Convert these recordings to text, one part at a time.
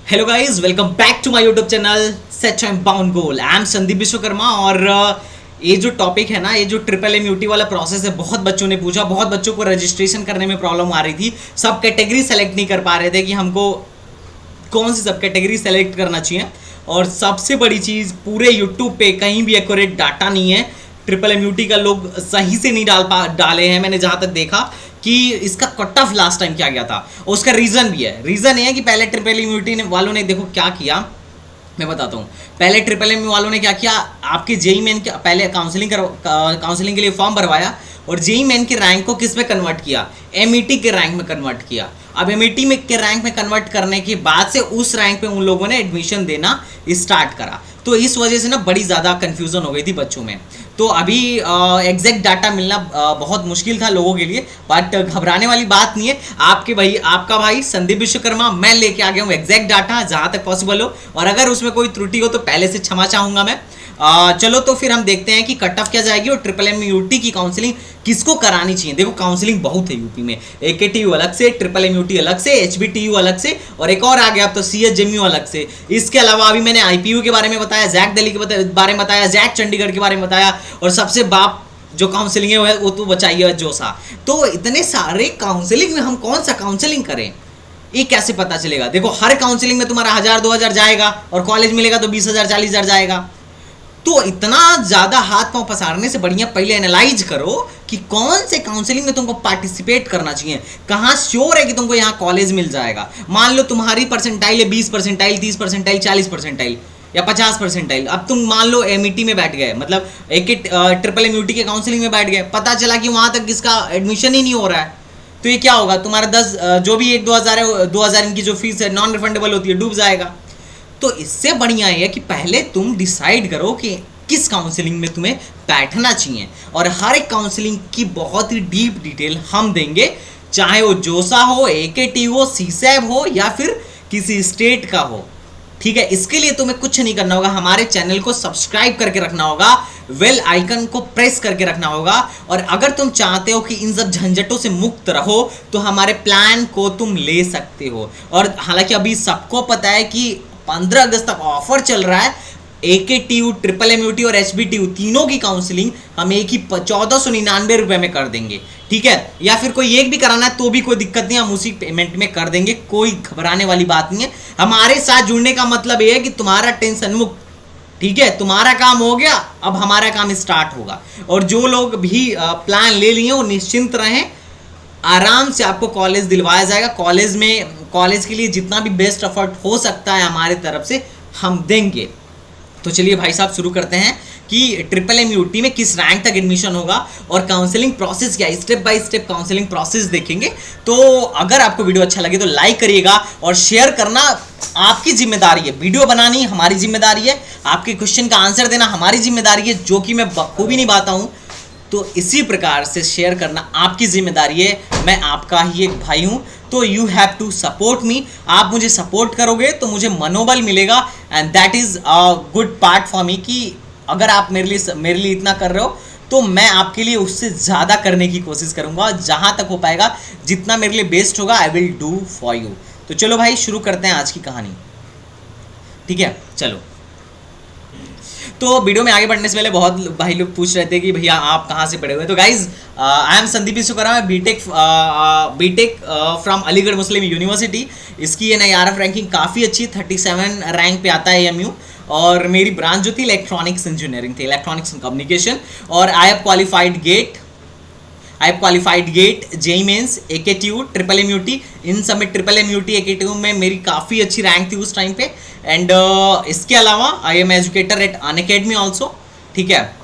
Hello guys, welcome back to my YouTube channel set time bound goal. I am Sandeep Vishwakarma. और ये जो topic है ना, ये जो ट्रिपल एमयूटी वाला प्रोसेस है, बहुत बच्चों ने पूछा, बहुत बच्चों को रजिस्ट्रेशन करने में प्रॉब्लम आ रही थी। सब कैटेगरी सेलेक्ट नहीं कर पा रहे थे कि हमको कौन सी सब कैटेगरी सेलेक्ट करना चाहिए। और सबसे बड़ी चीज़, पूरे यूट्यूब पे कहीं भी एक्यूरेट डाटा नहीं है। ट्रिपल एमयूटी का लोग सही से नहीं डाले हैं। मैंने जहाँ तक देखा कि इसका कट ऑफ लास्ट टाइम क्या गया था, उसका रीज़न भी है। रीज़न ये है कि पहले ट्रिपल एमयूटी वालों ने देखो क्या किया, मैं बताता हूँ। पहले ट्रिपल एम वालों ने क्या किया, आपके जेई मेन के पहले काउंसलिंग के लिए फॉर्म भरवाया और जेई मेन के रैंक को किस में कन्वर्ट किया, एमईटी के रैंक में कन्वर्ट किया। अब एमईटी में के रैंक में कन्वर्ट करने के बाद से उस रैंक पे उन लोगों ने एडमिशन देना स्टार्ट करा। तो इस वजह से ना बड़ी ज़्यादा कन्फ्यूज़न हो गई थी बच्चों में। तो अभी एग्जैक्ट डाटा मिलना बहुत मुश्किल था लोगों के लिए, बट घबराने वाली बात नहीं है। आपका भाई संदीप विश्वकर्मा मैं लेके आ गया हूँ एग्जैक्ट डाटा जहाँ तक पॉसिबल हो, और अगर उसमें कोई त्रुटि हो तो पहले से क्षमा चाहूँगा मैं। चलो तो फिर हम देखते हैं कि कट ऑफ क्या जाएगी और ट्रिपल एम यूटी की काउंसलिंग किसको करानी चाहिए। देखो काउंसलिंग बहुत है यूपी में, एकेटीयू अलग से, ट्रिपल एम यूटी अलग से, एचबीटीयू अलग से, और एक और आ गया अब तो सीएचजेएमयू अलग से। इसके अलावा अभी मैंने आईपीयू के बारे में बताया, जैक दिल्ली के बारे में बताया, जैक चंडीगढ़ के बारे में बताया, और सबसे बाप जो काउंसलिंग है वो तो बचाइए जोसा। तो इतने सारे काउंसलिंग में हम कौन सा काउंसलिंग करें, ये कैसे पता चलेगा। देखो हर काउंसलिंग में तुम्हारा 1000-2000 जाएगा और कॉलेज मिलेगा तो 20,000-40,000 जाएगा। तो इतना ज़्यादा हाथ पांव पसारने से बढ़िया पहले एनालाइज करो कि कौन से काउंसलिंग में तुमको पार्टिसिपेट करना चाहिए, कहाँ श्योर है कि तुमको यहाँ कॉलेज मिल जाएगा। मान लो तुम्हारी परसेंटाइल है 20 परसेंटाइल, 30 परसेंटाइल, 40 परसेंटाइल या 50 परसेंटाइल। अब तुम मान लो एमईटी में बैठ गए, मतलब एक ट्रिपल एमयूटी के काउंसलिंग में बैठ गए, पता चला कि वहाँ तक किसका एडमिशन ही नहीं हो रहा है, तो ये क्या होगा, तुम्हारा 10 जो भी 1-2 हज़ार है, 2,000 इनकी जो फीस है नॉन रिफंडेबल होती है, डूब जाएगा। तो इससे बढ़िया है कि पहले तुम डिसाइड करो कि किस काउंसलिंग में तुम्हें बैठना चाहिए, और हर एक काउंसलिंग की बहुत ही डीप डिटेल हम देंगे, चाहे वो जोसा हो, एकेटी हो, सीसैब हो या फिर किसी स्टेट का हो। ठीक है, इसके लिए तुम्हें कुछ नहीं करना होगा, हमारे चैनल को सब्सक्राइब करके रखना होगा, बेल आइकन को प्रेस करके रखना होगा। और अगर तुम चाहते हो कि इन सब झंझटों से मुक्त रहो तो हमारे प्लान को तुम ले सकते हो। और हालांकि अभी सबको पता है कि 15 अगस्त तक ऑफर चल रहा है, एकेटीयू, ट्रिपल एमयूटी और एचबीटीयू तीनों की काउंसलिंग हम एक ही 1499 रुपये में कर देंगे। ठीक है, या फिर कोई एक भी कराना है तो भी कोई दिक्कत नहीं, हम उसी पेमेंट में कर देंगे, कोई घबराने वाली बात नहीं है। हमारे साथ जुड़ने का मतलब ये है कि तुम्हारा टेंशन मुक्त, ठीक है, तुम्हारा काम हो गया, अब हमारा काम स्टार्ट होगा। और जो लोग भी प्लान ले लिए वो निश्चिंत रहें, आराम से आपको कॉलेज दिलवाया जाएगा। कॉलेज के लिए जितना भी बेस्ट एफर्ट हो सकता है हमारे तरफ से हम देंगे। तो चलिए भाई साहब शुरू करते हैं कि ट्रिपल एमयूटी में किस रैंक तक एडमिशन होगा और काउंसलिंग प्रोसेस क्या है, step by step counselling process देखेंगे। तो अगर आपको वीडियो अच्छा लगे तो लाइक करिएगा और शेयर करना आपकी जिम्मेदारी है, वीडियो बनानी हमारी जिम्मेदारी है, आपके क्वेश्चन का आंसर देना हमारी जिम्मेदारी है, जो कि मैं बखूबी नहीं बाता हूँ। तो इसी प्रकार से शेयर करना आपकी जिम्मेदारी है, मैं आपका ही एक भाई हूँ, तो you have to support me. आप मुझे सपोर्ट करोगे तो मुझे मनोबल मिलेगा, and that is a good part for me कि अगर आप मेरे लिए इतना कर रहे हो तो मैं आपके लिए उससे ज़्यादा करने की कोशिश करूँगा, जहाँ तक हो पाएगा, जितना मेरे लिए बेस्ट होगा I will do for you. तो चलो भाई शुरू करते हैं आज की कहानी। ठीक है, चलो। तो वीडियो में आगे बढ़ने से पहले बहुत भाई लोग पूछ रहे थे कि भैया आप कहाँ से पढ़े हुए, तो guys I am Sandeep Vishwakarma, मैं बीटेक फ्रॉम अलीगढ़ मुस्लिम यूनिवर्सिटी। इसकी NIRF रैंकिंग काफ़ी अच्छी, 37 रैंक पे आता है एमयू, और मेरी ब्रांच जो थी इलेक्ट्रॉनिक्स इंजीनियरिंग थी, इलेक्ट्रॉनिक्स एंड कम्युनिकेशन। और I have qualified GATE, JEE Mains, AKTU, triple MUT. इन सब में ट्रिपल एमयूटी, एकेटीयू में मेरी काफ़ी अच्छी रैंक थी उस टाइम पे। एंड इसके अलावा I am educator at Unacademy also. ठीक है,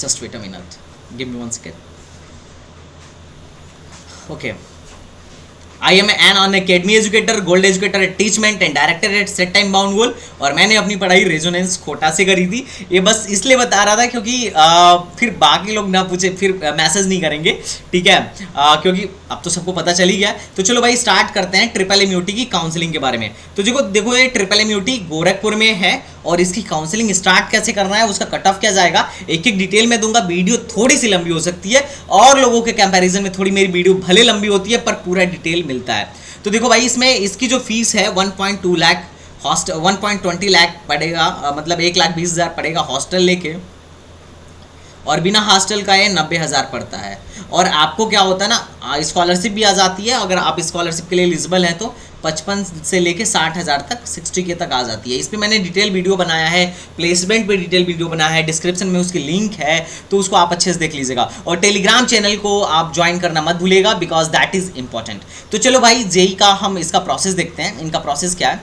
just wait a minute, give me 1 second. Okay, I am an Unacademy educator, gold educator at Teachment and director at set time bound goal. और मैंने अपनी पढ़ाई resonance Kota से करी थी। ये बस इसलिए बता रहा था क्योंकि फिर बाकी लोग ना पूछे, फिर मैसेज नहीं करेंगे। ठीक है, क्योंकि अब तो सबको पता चल ही गया। तो चलो भाई स्टार्ट करते हैं ट्रिपल एमयूटी की काउंसलिंग के बारे में। तो देखो ये ट्रिपल एमयूटी गोरखपुर में है, और इसकी काउंसलिंग स्टार्ट कैसे करना है, उसका कट ऑफ क्या जाएगा, एक एक डिटेल में दूंगा। वीडियो थोड़ी सी लंबी हो सकती है, और लोगों के कंपैरिजन में थोड़ी मेरी वीडियो भले लंबी होती है पर पूरा डिटेल मिलता है। तो देखो भाई, इसमें इसकी जो फीस है 1.2 लाख हॉस्टल, 1.20 लाख पड़ेगा, मतलब 1,20,000 पड़ेगा हॉस्टल लेके, और बिना हॉस्टल का ये 90,000 पड़ता है। और आपको क्या होता है ना, स्कॉलरशिप भी आ जाती है, अगर आप स्कॉलरशिप के लिए एलिजिबल हैं तो 55 से लेके 60,000 तक, 60K तक आ जाती है। इस पर मैंने डिटेल वीडियो बनाया है, प्लेसमेंट पे डिटेल वीडियो बनाया है, डिस्क्रिप्शन में उसकी लिंक है, तो उसको आप अच्छे से देख लीजिएगा। और टेलीग्राम चैनल को आप ज्वाइन करना मत भूलिएगा, बिकॉज दैट इज़ इंपॉर्टेंट। तो चलो भाई, जेई का हम इसका प्रोसेस देखते हैं। इनका प्रोसेस क्या है,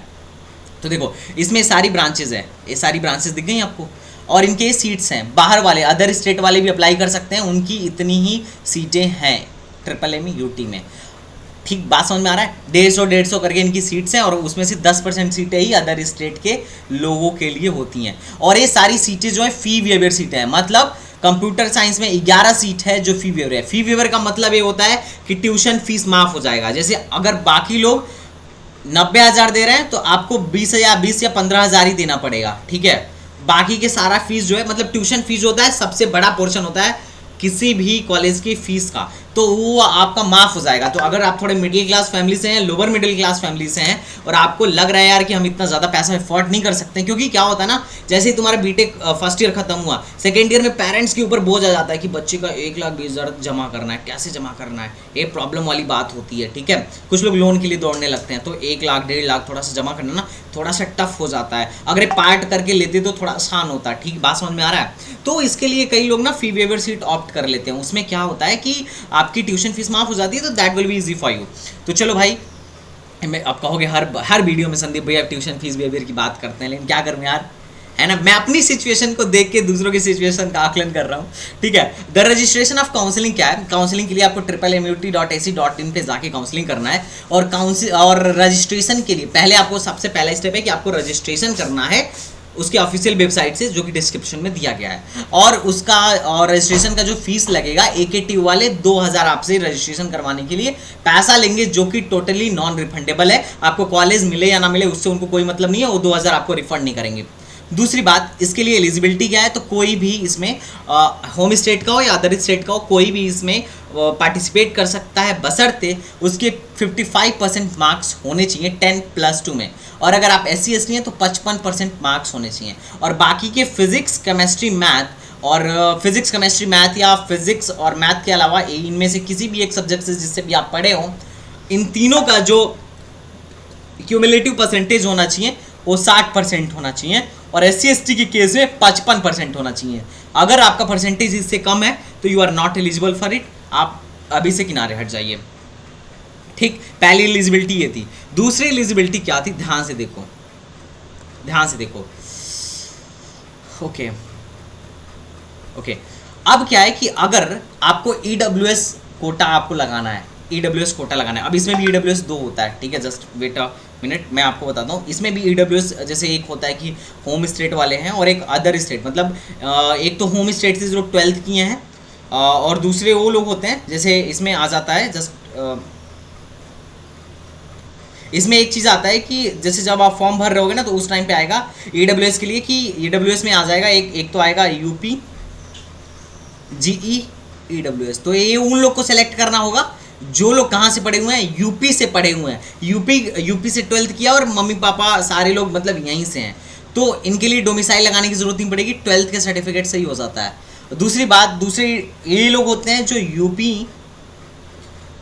तो देखो इसमें सारी ब्रांचेज है, ये सारी ब्रांचेज दिख गई आपको, और इनके सीट्स हैं। बाहर वाले, अदर स्टेट वाले भी अप्लाई कर सकते हैं, उनकी इतनी ही सीटें हैं ट्रिपल यूटी में। ठीक बात समझ में आ रहा है? 150 करके इनकी सीट्स हैं, और उसमें से 10% सीटें ही अदर स्टेट के लोगों के लिए होती हैं। और ये सारी सीटें जो है फी वेवर सीटें हैं, मतलब कंप्यूटर साइंस में 11 सीट है जो फी वेवर है। फी वेवर का मतलब ये होता है कि ट्यूशन फीस माफ हो जाएगा। जैसे अगर बाकी लोग 90,000 दे रहे हैं तो आपको 20 या 15,000 ही देना पड़ेगा, ठीक है। बाकी के सारा फीस जो है, मतलब ट्यूशन फीस होता है सबसे बड़ा पोर्शन होता है किसी भी कॉलेज की फीस का, तो वो आपका माफ हो जाएगा। तो अगर आप थोड़े मिडिल क्लास फैमिली से हैं, लोअर मिडिल क्लास फैमिली से हैं, और आपको लग रहा है यार कि हम इतना ज़्यादा पैसा अफोर्ड नहीं कर सकते, क्योंकि क्या होता है ना, जैसे ही तुम्हारा बीटेक फर्स्ट ईयर खत्म हुआ, सेकेंड ईयर में पेरेंट्स के ऊपर बोझ आ जाता है कि बच्चे का 1,20,000 जमा करना है, कैसे जमा करना है, ये प्रॉब्लम वाली बात होती है, ठीक है। कुछ लोग लोन के लिए दौड़ने लगते हैं, तो 1 लाख 1.5 लाख थोड़ा सा जमा करना ना थोड़ा सा टफ हो जाता है। अगर ये पार्ट करके लेते तो थोड़ा आसान होता है, ठीक बात समझ में आ रहा है। तो इसके लिए कई लोग ना फी वेवर सीट ऑप्ट कर लेते हैं। उसमें क्या होता है कि आपकी ट्यूशन फीस माफ हो जाती है, तो that will be easy for you. तो चलो भाई, मैं आप कहोगे हर वीडियो में संदीप भैया ट्यूशन फीस वेवर की बात करते हैं, लेकिन क्या करूँ यार, है ना। मैं अपनी सिचुएशन को देख के दूसरों की सिचुएशन का आकलन कर रहा हूँ, ठीक है। द रजिस्ट्रेशन ऑफ काउंसलिंग क्या है, काउंसलिंग के लिए आपको mut.ac.in पे जाके काउंसलिंग करना है। और रजिस्ट्रेशन के लिए पहले आपको, सबसे पहला स्टेप है कि आपको रजिस्ट्रेशन करना है उसके ऑफिशियल वेबसाइट से, जो कि डिस्क्रिप्शन में दिया गया है। और उसका और रजिस्ट्रेशन का जो फीस लगेगा, AKTU वाले 2,000 आपसे रजिस्ट्रेशन करवाने के लिए पैसा लेंगे, जो कि टोटली नॉन रिफंडेबल है। आपको कॉलेज मिले या ना मिले उससे उनको कोई मतलब नहीं है, वो 2,000 आपको रिफंड नहीं करेंगे। दूसरी बात, इसके लिए एलिजिबिलिटी क्या है, तो कोई भी इसमें होम स्टेट का हो या अदर स्टेट का हो, कोई भी इसमें पार्टिसिपेट कर सकता है, बशर्ते उसके 55% मार्क्स होने चाहिए 10+2 में। और अगर आप SC ST हैं तो 55% मार्क्स होने चाहिए। और बाकी के फिजिक्स केमिस्ट्री मैथ, और फिजिक्स केमिस्ट्री मैथ या फिजिक्स और मैथ के अलावा इनमें से किसी भी एक सब्जेक्ट से जिससे भी आप पढ़े हों, इन तीनों का जो क्यूमुलेटिव परसेंटेज होना चाहिए वो 60% होना चाहिए। और SC ST के केस में 55% होना चाहिए। अगर आपका परसेंटेज इससे कम है तो you are not eligible for it, आप अभी से किनारे हट जाइए, ठीक। पहली एलिजिबिलिटी ये थी। दूसरी एलिजिबिलिटी क्या थी, ध्यान से देखो, ध्यान से देखो। ओके, अब क्या है कि अगर आपको EWS कोटा आपको लगाना है, EWS कोटा लगाना है। अब इसमें भी EWS 2 होता है, ठीक है। जस्ट वेट अ मिनट, मैं आपको बताता हूँ। इसमें भी EWS जैसे एक होता है कि होम स्टेट वाले हैं, और एक अदर स्टेट, मतलब एक तो होम स्टेट से जो 12th किए हैं, और दूसरे वो लोग होते हैं, जैसे इसमें आ जाता है इसमें एक चीज़ आता है कि जैसे जब आप फॉर्म भर रहे होगे ना, तो उस टाइम पे आएगा EWS के लिए कि EWS में आ जाएगा एक तो आएगा UP GE EWS। तो ये उन लोग को सेलेक्ट करना होगा जो लोग कहाँ से पढ़े हुए हैं, यूपी से पढ़े हुए हैं, यूपी से 12th किया, और मम्मी पापा सारे लोग मतलब यहीं से हैं, तो इनके लिए डोमिसाइल लगाने की जरूरत नहीं पड़ेगी, 12th के सर्टिफिकेट से ही हो जाता है। दूसरी बात, दूसरे ये लोग होते हैं जो UP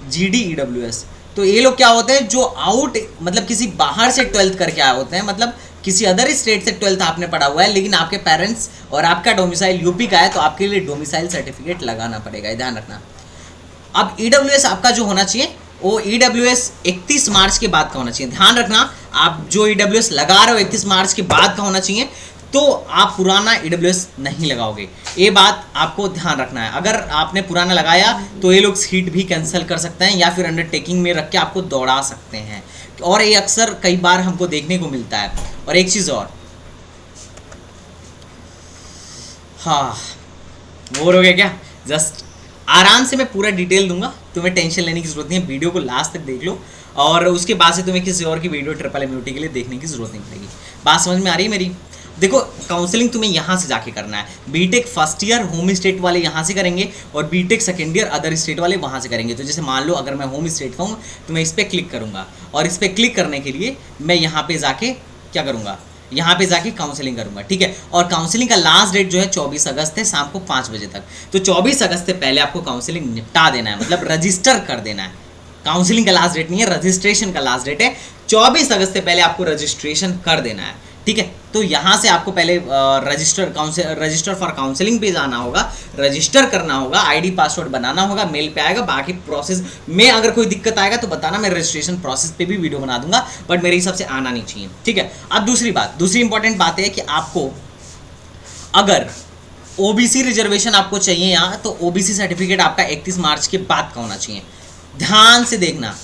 GD EWS। तो ये लोग क्या होते हैं, जो आउट मतलब किसी बाहर से 12th करके आए होते हैं, मतलब किसी अदर स्टेट से 12th आपने पढ़ा हुआ है, लेकिन आपके पेरेंट्स और आपका डोमिसाइल यूपी का है, तो आपके लिए डोमिसाइल सर्टिफिकेट लगाना पड़ेगा, ध्यान रखना। अब EWS आपका जो होना चाहिए वो EWS 31 मार्च के बाद का होना चाहिए। ध्यान रखना, आप जो EWS लगा रहे हो 31 मार्च के बाद का होना चाहिए, तो आप पुराना EWS नहीं लगाओगे। ये बात आपको ध्यान रखना है। अगर आपने पुराना लगाया तो ये लोग सीट भी कैंसिल कर सकते हैं, या फिर अंडरटेकिंग में रख के आपको दौड़ा सकते हैं, और ये अक्सर कई बार हमको देखने को मिलता है। और एक चीज़ और, हाँ बोर हो गया क्या, जस्ट आराम से मैं पूरा डिटेल दूंगा, तुम्हें टेंशन लेने की जरूरत नहीं है। वीडियो को लास्ट तक देख लो, और उसके बाद से तुम्हें किसी और की वीडियो ट्रिपल MUT के लिए देखने की जरूरत नहीं पड़ेगी। बात समझ में आ रही है मेरी? देखो काउंसलिंग तुम्हें यहाँ से जाके करना है। BTech first year home state वाले यहाँ से करेंगे और BTech second year other state वाले वहाँ से करेंगे। तो जैसे मान लो अगर मैं होम स्टेट का हूँ तो मैं इस पर क्लिक करूँगा और इस पर क्लिक करने के लिए मैं यहाँ पे जाके क्या करूँगा, यहाँ पे जाके काउंसलिंग करूँगा, ठीक है। और काउंसलिंग का लास्ट डेट जो है 24 अगस्त है शाम को 5 बजे तक। तो 24 अगस्त से पहले आपको काउंसलिंग निपटा देना है, मतलब रजिस्टर कर देना है। काउंसलिंग का लास्ट डेट नहीं है, रजिस्ट्रेशन का लास्ट डेट है। 24 अगस्त से पहले आपको रजिस्ट्रेशन कर देना है, ठीक है। तो यहाँ से आपको पहले रजिस्टर फॉर काउंसलिंग पे जाना होगा, रजिस्टर करना होगा, आईडी पासवर्ड बनाना होगा, मेल पे आएगा। बाकी प्रोसेस में अगर कोई दिक्कत आएगा तो बताना, मैं रजिस्ट्रेशन प्रोसेस पे भी वीडियो बना दूंगा, बट मेरे हिसाब से आना नहीं चाहिए, ठीक है। अब दूसरी इंपॉर्टेंट बात है कि आपको अगर ओबीसी रिजर्वेशन आपको चाहिए यहाँ, तो ओबीसी सर्टिफिकेट आपका 31 मार्च के बाद का होना चाहिए। ध्यान से देखना,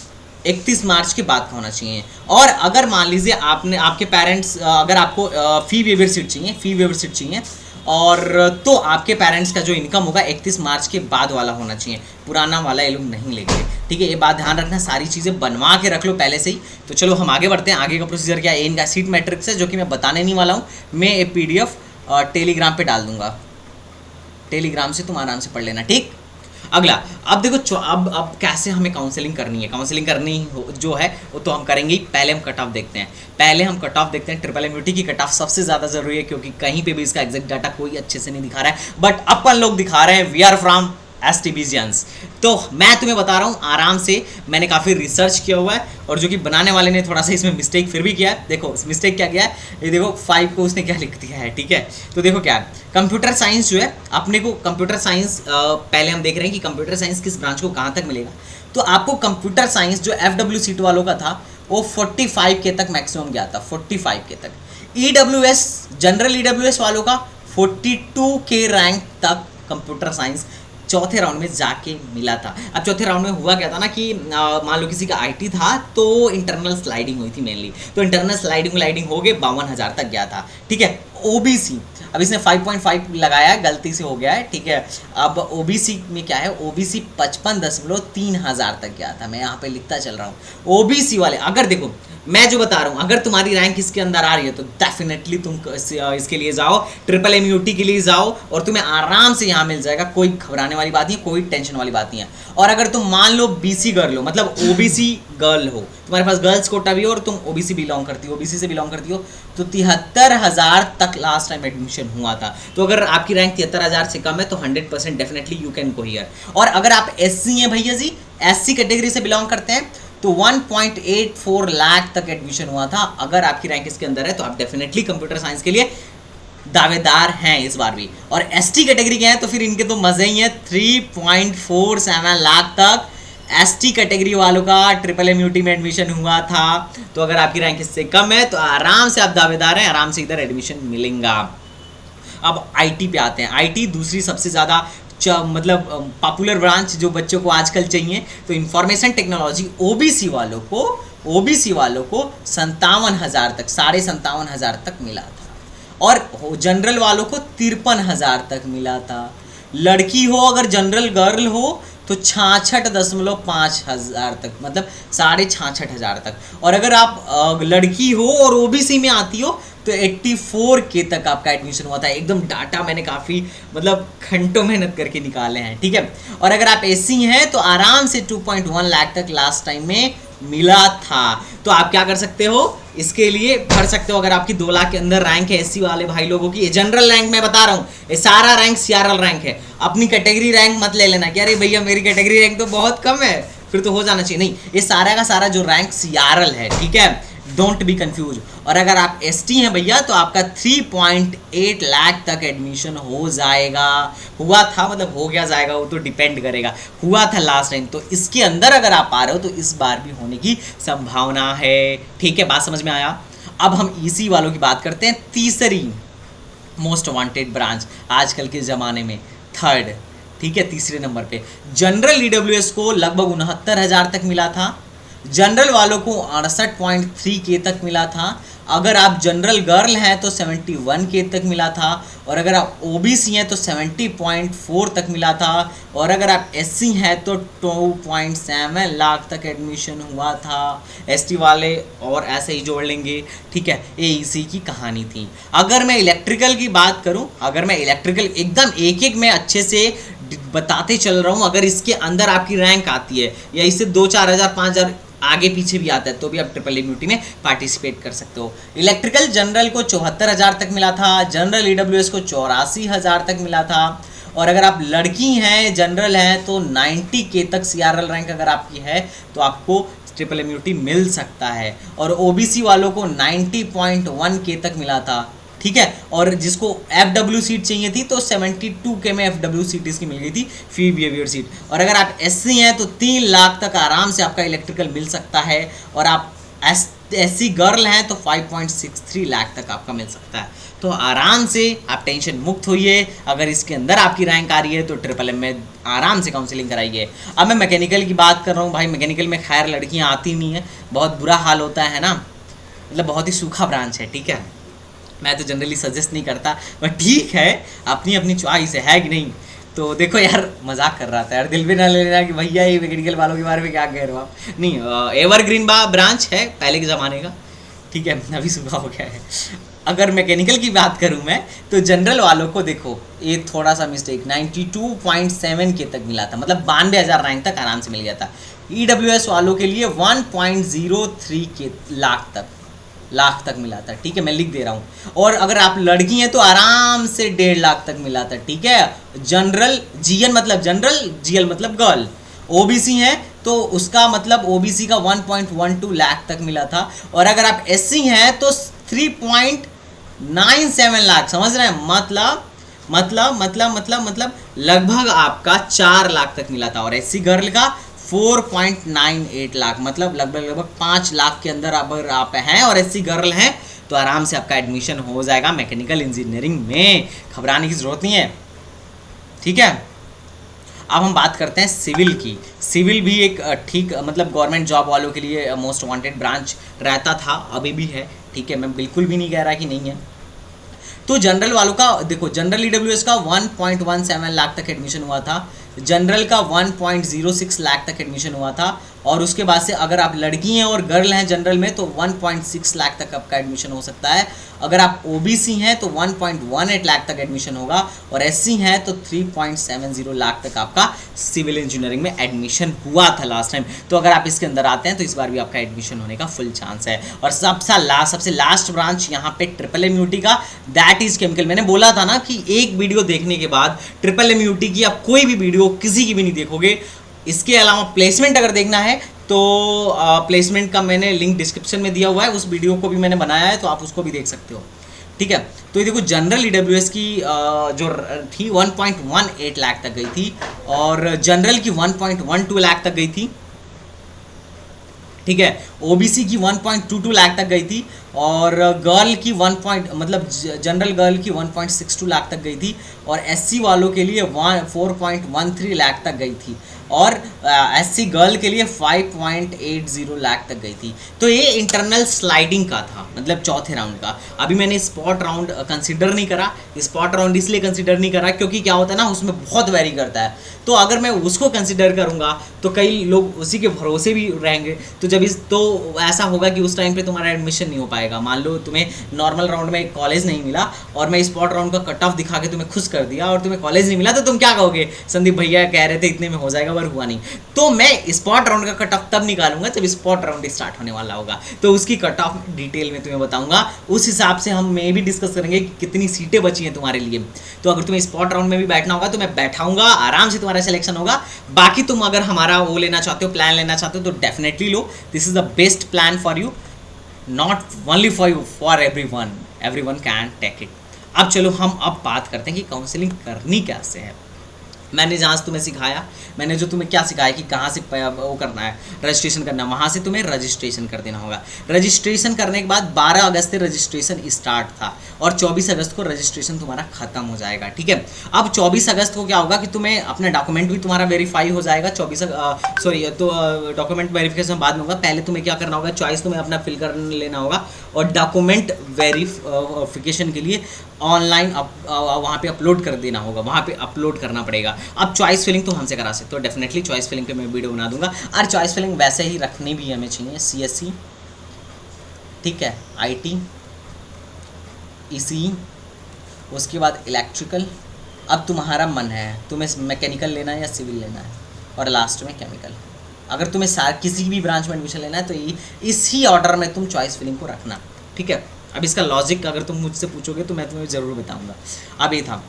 31 मार्च के बाद का होना चाहिए। और अगर मान लीजिए आपके पेरेंट्स, अगर आपको फी वेवर सीट चाहिए और तो आपके पेरेंट्स का जो इनकम होगा 31 मार्च के बाद वाला होना चाहिए, पुराना वाला ये लोग नहीं लेंगे, ठीक है। ये बात ध्यान रखना, सारी चीज़ें बनवा के रख लो पहले से ही। तो चलो हम आगे बढ़ते हैं। आगे का प्रोसीजर क्या है, इनका सीट मैट्रिक्स है जो कि मैं बताने नहीं वाला हूँ। मैं एक PDF टेलीग्राम पे डाल दूंगा, टेलीग्राम से तुम आराम से पढ़ लेना, ठीक। अगला, अब देखो अब कैसे हमें काउंसलिंग करनी है। काउंसलिंग करनी जो है वो तो हम करेंगे ही। पहले हम कट ऑफ देखते हैं। ट्रिपल एमयूटी की कट ऑफ सबसे ज़्यादा ज़रूरी है, क्योंकि कहीं पे भी इसका एग्जैक्ट डाटा कोई अच्छे से नहीं दिखा रहा है, बट अपन लोग दिखा रहे हैं। We are from STBgians. तो मैं तुम्हें बता रहा हूँ आराम से, मैंने काफ़ी रिसर्च किया हुआ है, और जो कि बनाने वाले ने थोड़ा सा इसमें मिस्टेक फिर भी किया है। देखो मिस्टेक क्या किया है, ये देखो 5 को उसने क्या लिख दिया है, ठीक है। तो देखो क्या है, कंप्यूटर साइंस जो है अपने को, कंप्यूटर साइंस पहले हम देख रहे हैं कि कंप्यूटर साइंस किस ब्रांच को कहाँ तक मिलेगा। तो आपको कंप्यूटर साइंस जो FW सीट वालों का था वो 45 के तक मैक्सिमम गया था, 45 के तक। EWS जनरल EWS वालों का 42 के रैंक तक कंप्यूटर साइंस चौथे राउंड में जाके मिला था। अब चौथे राउंड में हुआ क्या था ना कि मान लो किसी का IT था तो इंटरनल स्लाइडिंग हुई थी मेनली, तो इंटरनल स्लाइडिंग हो गए 52,000 तक गया था, ठीक है। OBC अब इसने 5.5 लगाया है, गलती से हो गया है, ठीक है। अब OBC में क्या है, OBC 55,300 तक गया था। मैं यहाँ पे लिखता चल रहा हूँ। OBC वाले, अगर देखो मैं जो बता रहा हूँ, अगर तुम्हारी रैंक इसके अंदर आ रही है तो डेफिनेटली तुम इसके लिए जाओ, ट्रिपल एमयूटी के लिए जाओ, और तुम्हें आराम से यहाँ मिल जाएगा। कोई घबराने वाली बात नहीं है, कोई टेंशन वाली बात नहीं है। और अगर तुम मान लो BC गर्ल हो, मतलब OBC गर्ल हो, तुम्हारे पास गर्ल्स कोटा भी हो और तुम OBC से बिलोंग करती हो, तो 73,000 तक लास्ट टाइम एडमिशन हुआ था। तो अगर आपकी रैंक 73,000 से कम है तो 100% definitely you can go here. और अगर आप SC हैं भैया जी, SC कैटेगरी से बिलोंग करते हैं, तो 1.84 लाख तक एडमिशन हुआ था। अगर आपकी रैंक इसके अंदर है तो आप डेफिनेटली कंप्यूटर साइंस के लिए दावेदार हैं इस बार भी। और ST कैटेगरी के हैं तो फिर इनके तो मजे ही हैं, 3.47 लाख तक ST कैटेगरी वालों का ट्रिपल एमयूटी में एडमिशन हुआ था। तो अगर आपकी रैंक इससे कम है तो आराम से आप दावेदार हैं, आराम से इधर एडमिशन मिलेगा। अब IT पे आते हैं। IT दूसरी सबसे ज़्यादा मतलब पॉपुलर ब्रांच जो बच्चों को आजकल चाहिए। तो इंफॉर्मेशन टेक्नोलॉजी OBC वालों को 57,000 तक, 57,500 तक मिला था। और जनरल वालों को 53,000 तक मिला था। लड़की हो अगर जनरल गर्ल हो तो 66.5 तक, मतलब 66,500 तक। और अगर आप लड़की हो और OBC में आती हो तो 84 के तक आपका एडमिशन हुआ था। एकदम डाटा मैंने काफ़ी मतलब घंटों मेहनत करके निकाले हैं, ठीक है। और अगर आप SC हैं तो आराम से 2.1 लाख तक लास्ट टाइम में मिला था। तो आप क्या कर सकते हो, इसके लिए भर सकते हो। अगर आपकी 2 लाख के अंदर रैंक है SC वाले भाई लोगों की, ये जनरल रैंक मैं बता रहा हूँ, ये सारा रैंक CRL रैंक है। अपनी कैटेगरी रैंक मत ले लेना कि अरे भैया मेरी कैटेगरी रैंक तो बहुत कम है, फिर तो हो जाना चाहिए। नहीं, ये सारा का सारा जो रैंक CRL है, ठीक है, डोंट बी कंफ्यूज। और अगर आप ST हैं भैया तो आपका 3.8 लाख तक एडमिशन हो जाएगा, हुआ था, मतलब हो गया जाएगा, वो तो डिपेंड करेगा, हुआ था लास्ट टाइम। तो इसके अंदर अगर आप आ रहे हो तो इस बार भी होने की संभावना है, ठीक है। बात समझ में आया। अब हम EC वालों की बात करते हैं। तीसरी मोस्ट वांटेड ब्रांच आजकल के ज़माने में, थर्ड, ठीक है, तीसरे नंबर पे जनरल EWS को लगभग 69,000 तक मिला था। जनरल वालों को 68.3K तक मिला था। अगर आप जनरल गर्ल हैं तो 71K तक मिला था, और अगर आप ओबीसी हैं तो 70.4 तक मिला था, और अगर आप एससी हैं तो 2.7 लाख तक एडमिशन हुआ था। एसटी वाले और ऐसे ही जोड़ लेंगे, ठीक है। एईसी की कहानी थी। अगर मैं इलेक्ट्रिकल की बात करूं, अगर मैं इलेक्ट्रिकल एकदम एक एक में अच्छे से बताते चल रहा हूं, अगर इसके अंदर आपकी रैंक आती है या इससे 2-4 हज़ार 5,000 आगे पीछे भी आता है तो भी आप ट्रिपल एमयूटी में पार्टिसिपेट कर सकते हो। इलेक्ट्रिकल जनरल को 74,000 तक मिला था, जनरल ईडब्ल्यूएस को 84,000 तक मिला था, और अगर आप लड़की हैं जनरल हैं तो 90K तक सीआरएल रैंक अगर आपकी है तो आपको ट्रिपल एमयूटी मिल सकता है, और ओबीसी वालों को 90.1K तक मिला था, ठीक है। और जिसको एफडब्ल्यू सीट चाहिए थी तो 72K में एफडब्ल्यू सीट इसकी मिल गई थी, फी बिहेवियर सीट। और अगर आप एससी हैं तो 3 लाख तक आराम से आपका इलेक्ट्रिकल मिल सकता है, और आप एससी गर्ल हैं तो 5.63 लाख तक आपका मिल सकता है। तो आराम से आप टेंशन मुक्त होइए। अगर इसके अंदर आपकी रैंक आ रही है तो ट्रिपल एम में आराम से काउंसलिंग कराइए। अब मैं मैकेनिकल की बात कर रहा हूँ भाई, मैकेनिकल में खैर लड़कियाँ आती नहीं है, बहुत बुरा हाल होता है ना, मतलब बहुत ही सूखा ब्रांच है, ठीक है। मैं तो जनरली सजेस्ट नहीं करता, बट ठीक है, अपनी अपनी चॉइस है कि नहीं। तो देखो यार, मजाक कर रहा था यार, दिल भी ना ले लेना कि भैया ये मैकेनिकल वालों के बारे में क्या कह रहे हो आप। नहीं, एवरग्रीन ब्रांच है पहले के ज़माने का, ठीक है, अभी सूखा हो गया है। अगर मैकेनिकल की बात करूं मैं तो जनरल वालों को देखो, ये थोड़ा सा मिस्टेक, 92.7K तक मिला था, मतलब 92,000 रैंक तक आराम से मिल गया था। ईडब्ल्यूएस वालों के लिए 1.03K लाख तक मिला था, ठीक है, मैं लिख दे रहा हूँ। और अगर आप लड़की हैं तो आराम से 1.5 लाख तक मिला था, ठीक है। जनरल, जीएन मतलब जनरल, जीएल मतलब गर्ल। ओबीसी हैं तो उसका मतलब ओबीसी का 1.12 लाख तक मिला था, और अगर आप एससी हैं तो 3.97 लाख, समझ रहे हैं, मतलब लगभग आपका 4 लाख तक मिला था। और एससी गर्ल का 4.98 लाख, मतलब लगभग 5 लाख के अंदर अगर आप हैं और एससी गर्ल हैं तो आराम से आपका एडमिशन हो जाएगा मैकेनिकल इंजीनियरिंग में, घबराने की ज़रूरत नहीं है, ठीक है। अब हम बात करते हैं सिविल की। सिविल भी एक ठीक मतलब गवर्नमेंट जॉब वालों के लिए मोस्ट वांटेड ब्रांच रहता था, अभी भी है, ठीक है, मैं बिल्कुल भी नहीं कह रहा कि नहीं है। तो जनरल वालों का देखो, जनरल ईडब्ल्यूएस का 1.17 लाख तक एडमिशन हुआ था, जनरल का 1.06 लाख तक एडमिशन हुआ था, और उसके बाद से अगर आप लड़की हैं और गर्ल हैं जनरल में तो 1.6 लाख तक आपका एडमिशन हो सकता है। अगर आप ओबीसी हैं तो 1.18 लाख तक एडमिशन होगा, और एससी हैं तो 3.70 लाख तक आपका सिविल इंजीनियरिंग में एडमिशन हुआ था लास्ट टाइम। तो अगर आप इसके अंदर आते हैं तो इस बार भी आपका एडमिशन होने का फुल चांस है। और सबसे लास्ट ब्रांच यहाँ पे ट्रिपल एमयूटी का, दैट इज केमिकल। मैंने बोला था ना कि एक वीडियो देखने के बाद ट्रिपल एमयूटी की आप कोई भी वीडियो किसी की भी नहीं देखोगे। इसके अलावा प्लेसमेंट अगर देखना है तो प्लेसमेंट का मैंने लिंक डिस्क्रिप्शन में दिया हुआ है, उस वीडियो को भी मैंने बनाया है तो आप उसको भी देख सकते हो, ठीक है। तो ये देखो, जनरल ईडब्ल्यूएस की जो थी 1.18 लाख तक गई थी, और जनरल की 1.12 लाख तक गई थी, ठीक है। ओबीसी की 1.22 लाख तक गई थी, और गर्ल की मतलब जनरल गर्ल की 1.62 लाख तक गई थी, और एससी वालों के लिए 4.13 लाख तक गई थी, और एससी गर्ल के लिए 5.80 लाख तक गई थी। तो ये इंटरनल स्लाइडिंग का था, मतलब चौथे राउंड का। अभी मैंने स्पॉट राउंड कंसिडर नहीं करा। स्पॉट राउंड इसलिए कंसिडर नहीं करा क्योंकि क्या होता है ना, उसमें बहुत वेरी करता है। तो अगर मैं उसको कंसिडर करूंगा तो कई लोग उसी के भरोसे भी रहेंगे, तो जब तो ऐसा होगा कि उस टाइम पे तुम्हारा एडमिशन नहीं हो पाएगा। मान लो तुम्हें नॉर्मल राउंड में कॉलेज नहीं मिला और मैं स्पॉट राउंड का कट ऑफ दिखा के तुम्हें खुश कर दिया और तुम्हें कॉलेज नहीं मिला, तो तुम क्या कहोगे, संदीप भैया कह रहे थे इतने में हो जाएगा पर हुआ नहीं। तो मैं स्पॉट राउंड का कट ऑफ तब निकालूंगा जब स्पॉट राउंड स्टार्ट होने वाला होगा, तो उसकी कट ऑफ डिटेल में तुम्हें बताऊंगा। उस हिसाब से हम मैं भी डिस्कस करेंगे कि कितनी सीटें बची हैं तुम्हारे लिए। तो अगर तुम्हें स्पॉट राउंड में भी बैठना होगा तो मैं बैठाऊंगा, आराम से तुम्हारा सिलेक्शन होगा। बाकी तुम अगर हमारा वो लेना चाहते हो, प्लान लेना चाहते हो, तो डेफिनेटली लो। This is the best plan for you, not only for you, for everyone can take it. अब चलो हम अब बात करते हैं कि काउंसलिंग करनी कैसे है। मैंने जहाँ से तुम्हें सिखाया, मैंने जो तुम्हें क्या सिखाया कि कहाँ से वो करना है, रजिस्ट्रेशन करना है, वहाँ से तुम्हें रजिस्ट्रेशन कर देना होगा। रजिस्ट्रेशन करने के बाद 12 अगस्त से रजिस्ट्रेशन स्टार्ट था और 24 अगस्त को रजिस्ट्रेशन तुम्हारा खत्म हो जाएगा, ठीक है। अब 24 अगस्त को क्या होगा कि तुम्हें अपना डॉक्यूमेंट भी तुम्हारा वेरीफाई हो जाएगा। 24 सॉरी तो डॉक्यूमेंट वेरिफिकेशन बाद में होगा, पहले तुम्हें क्या करना होगा, चॉइस तुम्हें अपना फिल कर लेना होगा और डॉक्यूमेंट वेरिफिकेशन के लिए ऑनलाइन वहाँ पे अपलोड कर देना होगा, वहाँ पे अपलोड करना पड़ेगा। अब चॉइस फिलिंग तो हमसे करा सकते हो, डेफिनेटली चॉइस फिलिंग पे मैं वीडियो बना दूंगा। और चॉइस फिलिंग वैसे ही रखनी भी हमें चाहिए, CSE, ठीक है, IT, ECE, उसके बाद इलेक्ट्रिकल। अब तुम्हारा मन है तुम्हें मैकेनिकल लेना है या सिविल लेना है, और लास्ट में केमिकल। अगर तुम्हें किसी भी ब्रांच में एडमिशन लेना है तो इसी ऑर्डर में तुम चॉइस फिलिंग को रखना, ठीक है। अब इसका लॉजिक अगर तुम मुझसे पूछोगे तो मैं तुम्हें ज़रूर बताऊंगा। अब ये था,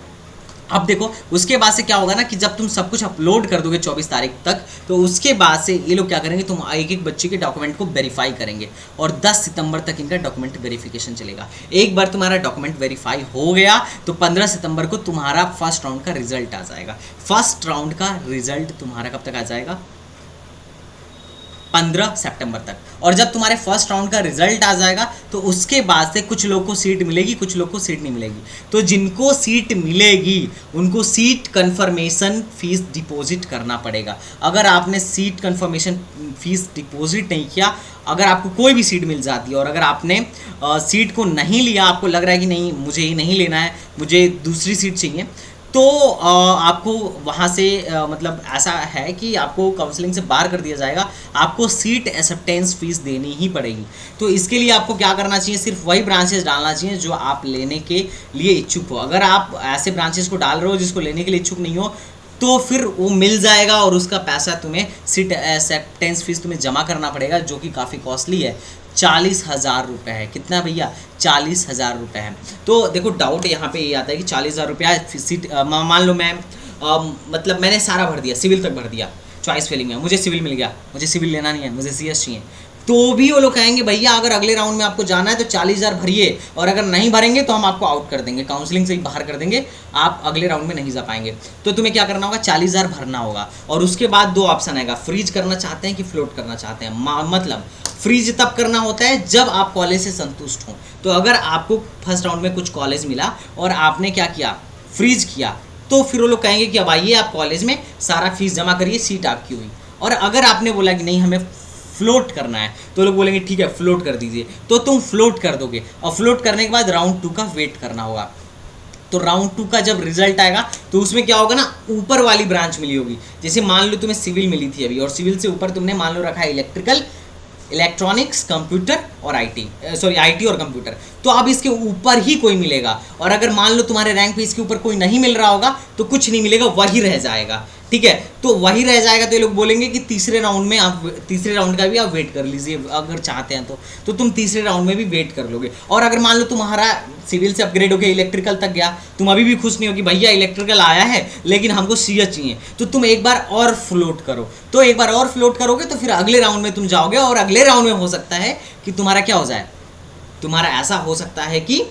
अब देखो उसके बाद से क्या होगा ना कि जब तुम सब कुछ अपलोड कर दोगे 24 तारीख तक, तो उसके बाद से ये लोग क्या करेंगे, तुम एक एक बच्चे के डॉक्यूमेंट को वेरीफाई करेंगे और 10 सितंबर तक इनका डॉक्यूमेंट वेरिफिकेशन चलेगा। एक बार तुम्हारा डॉक्यूमेंट वेरीफाई हो गया तो 15 सितंबर को तुम्हारा फर्स्ट राउंड का रिजल्ट आ जाएगा। फर्स्ट राउंड का रिजल्ट तुम्हारा कब तक आ जाएगा, 15 सितंबर तक। और जब तुम्हारे फर्स्ट राउंड का रिजल्ट आ जाएगा तो उसके बाद से कुछ लोग को सीट मिलेगी, कुछ लोग को सीट नहीं मिलेगी। तो जिनको सीट मिलेगी उनको सीट कंफर्मेशन फीस डिपॉजिट करना पड़ेगा। अगर आपने सीट कंफर्मेशन फीस डिपॉजिट नहीं किया, अगर आपको कोई भी सीट मिल जाती है और अगर आपने सीट को नहीं लिया, आपको लग रहा है कि नहीं मुझे ये नहीं लेना है, मुझे दूसरी सीट चाहिए, तो आपको वहाँ से मतलब ऐसा है कि आपको काउंसलिंग से बाहर कर दिया जाएगा, आपको सीट एक्सेप्टेंस फीस देनी ही पड़ेगी। तो इसके लिए आपको क्या करना चाहिए, सिर्फ वही ब्रांचेस डालना चाहिए जो आप लेने के लिए इच्छुक हो। अगर आप ऐसे ब्रांचेस को डाल रहे हो जिसको लेने के लिए इच्छुक नहीं हो, तो फिर वो मिल जाएगा और उसका पैसा तुम्हें सीट एक्सेप्टेंस फीस तुम्हें जमा करना पड़ेगा, जो कि काफ़ी कॉस्टली है। 40,000 रुपये है। कितना भैया, 40,000 रुपये है। तो देखो डाउट यहाँ पे ये आता है कि 40,000 रुपया सीट, मान लो मैं मतलब मैंने सारा भर दिया, सिविल तक भर दिया चॉइस फिलिंग में, मुझे सिविल मिल गया, मुझे सिविल लेना नहीं है, मुझे CS चाहिए, तो भी वो लोग कहेंगे भैया अगर अगले राउंड में आपको जाना है तो 40,000 भरिए, और अगर नहीं भरेंगे तो हम आपको आउट कर देंगे, काउंसलिंग से ही बाहर कर देंगे, आप अगले राउंड में नहीं जा पाएंगे। तो तुम्हें क्या करना होगा, 40,000 भरना होगा। और उसके बाद 2 ऑप्शन आएगा, फ्रीज करना चाहते हैं कि फ्लोट करना चाहते हैं। मतलब फ्रीज तब करना होता है जब आप कॉलेज से संतुष्ट हों। तो अगर आपको फर्स्ट राउंड में कुछ कॉलेज मिला और आपने क्या किया, फ्रीज किया, तो फिर वो लोग कहेंगे कि अब आइए आप कॉलेज में सारा फीस जमा करिए, सीट आपकी हुई। और अगर आपने बोला कि नहीं हमें फ्लोट करना है, तो लोग बोलेंगे ठीक है फ्लोट कर दीजिए, तो तुम फ्लोट कर दोगे। और फ्लोट करने के बाद राउंड 2 का वेट करना होगा। तो राउंड 2 का जब रिजल्ट आएगा तो उसमें क्या होगा ना, ऊपर वाली ब्रांच मिली होगी। जैसे मान लो तुम्हें सिविल मिली थी अभी, और सिविल से ऊपर तुमने मान लो रखा है इलेक्ट्रिकल, इलेक्ट्रॉनिक्स, कंप्यूटर और IT और कंप्यूटर, तो अब इसके ऊपर ही कोई मिलेगा। और अगर मान लो तुम्हारे रैंक पे इसके ऊपर कोई नहीं मिल रहा होगा तो कुछ नहीं मिलेगा, वही रह जाएगा, ठीक है। तो वही रह जाएगा, तो ये लोग बोलेंगे कि तीसरे राउंड का भी आप वेट कर लीजिए अगर चाहते हैं तो तुम तीसरे राउंड में भी वेट कर लोगे। और अगर मान लो तुम्हारा सिविल से अपग्रेड हो गया, इलेक्ट्रिकल तक गया, तुम अभी भी खुश नहीं हो कि भैया इलेक्ट्रिकल आया है लेकिन हमको CS चाहिए, तो तुम एक बार और फ्लोट करो। तो एक बार और फ्लोट करोगे तो फिर अगले राउंड में तुम जाओगे, और अगले राउंड में हो सकता है कि तुम्हारा क्या हो जाए, तुम्हारा ऐसा हो सकता है कि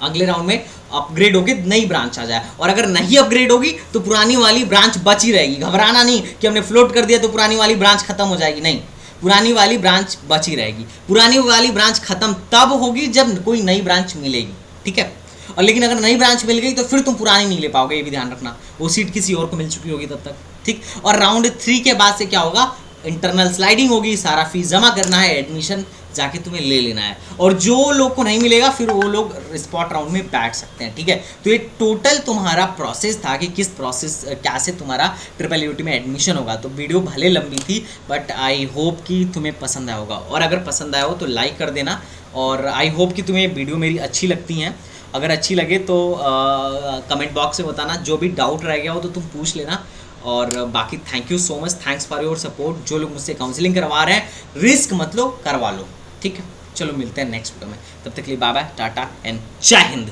अगले राउंड में अपग्रेड होके नई ब्रांच आ जाए। और अगर नहीं अपग्रेड होगी तो पुरानी वाली ब्रांच बची रहेगी। घबराना नहीं कि हमने फ्लोट कर दिया तो पुरानी वाली ब्रांच खत्म हो जाएगी, नहीं, पुरानी वाली ब्रांच बची रहेगी। पुरानी वाली ब्रांच खत्म तब होगी जब कोई नई ब्रांच मिलेगी, ठीक है। और लेकिन अगर नई ब्रांच मिल गई तो फिर तुम पुरानी नहीं ले पाओगे, ये भी ध्यान रखना, वो सीट किसी और को मिल चुकी होगी तब तक, ठीक। और राउंड 3 के बाद से क्या होगा, इंटरनल स्लाइडिंग होगी, सारा फीस जमा करना है, एडमिशन जाके तुम्हें ले लेना है। और जो लोग को नहीं मिलेगा फिर वो लोग स्पॉट राउंड में बैठ सकते हैं, ठीक है। तो ये टोटल तुम्हारा प्रोसेस था कि किस प्रोसेस कैसे तुम्हारा ट्रिपल यूटी में एडमिशन होगा। तो वीडियो भले लंबी थी बट आई होप कि तुम्हें पसंद आया होगा, और अगर पसंद आया हो तो लाइक कर देना। और आई होप कि तुम्हें वीडियो मेरी अच्छी लगती हैं। अगर अच्छी लगे तो कमेंट बॉक्स में बताना, जो भी डाउट रह गया हो तो तुम पूछ लेना। और बाकी thank you so much, thanks for your support. जो लोग मुझसे काउंसलिंग करवा रहे हैं, रिस्क मत लो, करवा लो, ठीक है। चलो मिलते हैं नेक्स्ट वीडियो में, तब तक के लिए बाय बाय, टाटा एंड जय हिंद।